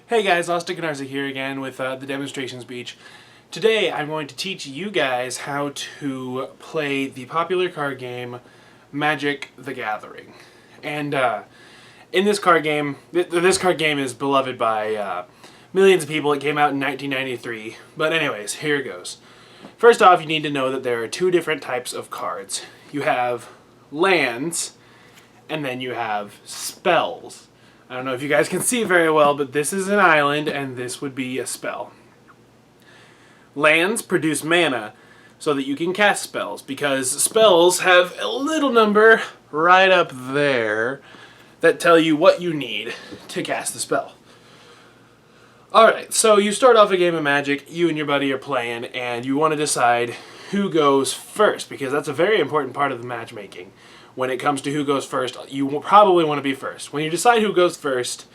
Hey guys, Austin Canarza here again with the demonstration speech. Today I'm going to teach you guys how to play the popular card game Magic: The Gathering. And in this card game, this card game is beloved by millions of people. It came out in 1993. But anyways, here it goes. First off, you need to know that there are two different types of cards. You have lands, and then you have spells. I don't know if you guys can see very well, but this is an island, and this would be a spell. Lands produce mana so that you can cast spells, because spells have a little number right up there that tell you what you need to cast the spell. Alright, so you start off a game of Magic, you and your buddy are playing, and you want to decide who goes first, because that's a very important part of the matchmaking. When it comes to who goes first, you will probably want to be first. When you decide who goes first,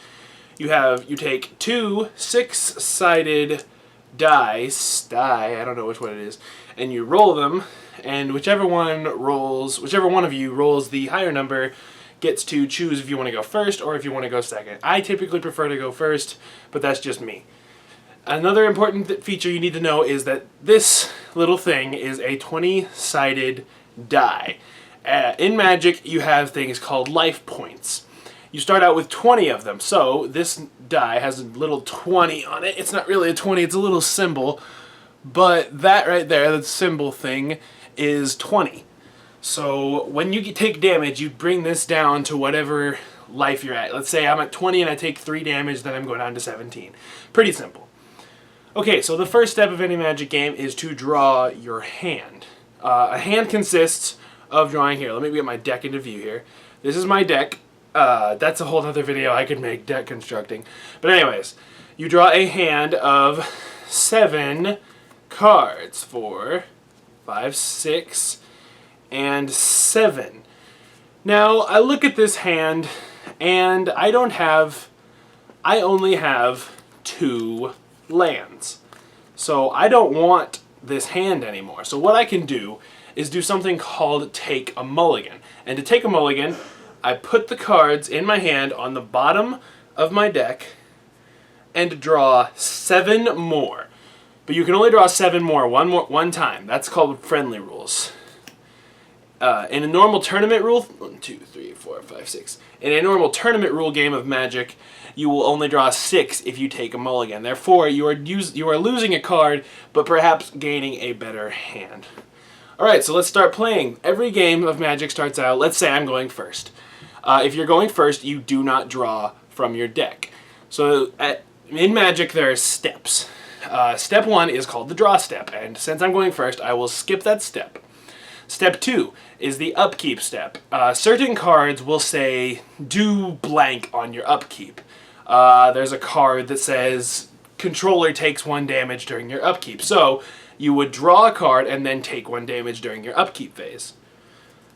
you take two six-sided dice, I don't know which one it is, and you roll them, and whichever one of you rolls the higher number gets to choose if you want to go first or if you want to go second. I typically prefer to go first, but that's just me. Another important feature you need to know is that this little thing is a 20-sided die. In Magic, you have things called life points. You start out with 20 of them, so this die has a little 20 on it. It's not really a 20, it's a little symbol, but that right there, that symbol thing, is 20. So when you take damage, you bring this down to whatever life you're at. Let's say I'm at 20 and I take 3 damage, then I'm going down to 17. Pretty simple. Okay, so the first step of any Magic game is to draw your hand. A hand consists of drawing here. Let me get my deck into view here. This is my deck. That's a whole other video I could make, deck constructing. But anyways, you draw a hand of 7 cards. 4, 5, 6, and 7. Now, I look at this hand, and I only have 2 lands. So I don't want this hand anymore. So what I can do is do something called take a mulligan. And to take a mulligan, I put the cards in my hand on the bottom of my deck and draw 7 more. But you can only draw 7 more one time. That's called friendly rules. In a normal tournament rule, 1, 2, 3, 4, 5, 6. In a normal tournament rule game of Magic, you will only draw 6 if you take a mulligan. Therefore, you are losing a card, but perhaps gaining a better hand. Alright, so let's start playing. Every game of Magic starts out, let's say I'm going first. If you're going first, you do not draw from your deck. So in Magic, there are steps. Step 1 is called the draw step, and since I'm going first, I will skip that step. Step 2 is the upkeep step. Certain cards will say, do blank on your upkeep. There's a card that says, controller takes 1 damage during your upkeep. So, you would draw a card and then take 1 damage during your upkeep phase.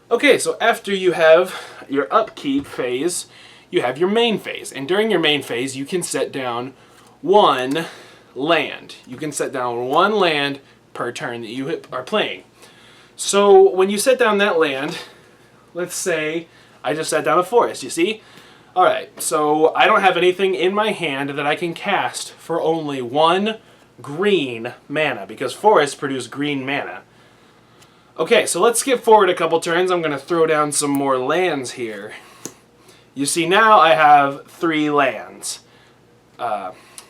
Okay, so after you have your upkeep phase, you have your main phase. And during your main phase, you can set down 1 land. You can set down 1 land per turn that you are playing. So when you set down that land, let's say I just set down a forest, you see? Alright, so I don't have anything in my hand that I can cast for only 1 green mana, because forests produce green mana. Okay, so let's skip forward a couple turns. I'm going to throw down some more lands here. You see, now I have 3 lands.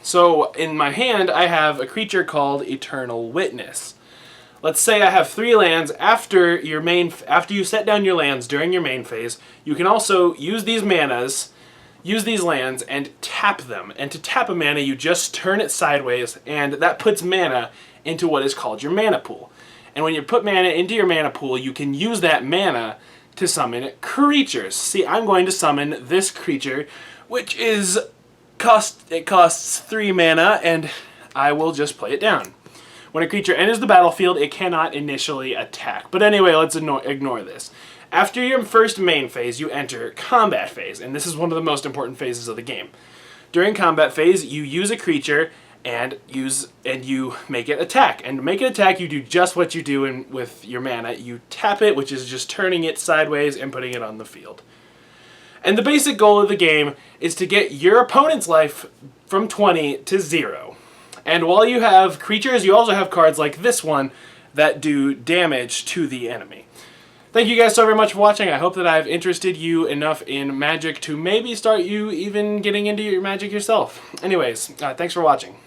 So in my hand, I have a creature called Eternal Witness. Let's say I have 3 lands. After you set down your lands during your main phase, you can also use these manas, use these lands, and tap them. And to tap a mana, you just turn it sideways, and that puts mana into what is called your mana pool. And when you put mana into your mana pool, you can use that mana to summon creatures. See, I'm going to summon this creature, which costs 3 mana, and I will just play it down. When a creature enters the battlefield, it cannot initially attack. But anyway, let's ignore this. After your first main phase, you enter combat phase, and this is one of the most important phases of the game. During combat phase, you use a creature and you make it attack. And to make it attack, you do just what you do with your mana. You tap it, which is just turning it sideways and putting it on the field. And the basic goal of the game is to get your opponent's life from 20 to 0. And while you have creatures, you also have cards like this one that do damage to the enemy. Thank you guys so very much for watching. I hope that I've interested you enough in Magic to maybe start you even getting into your Magic yourself. Anyways, thanks for watching.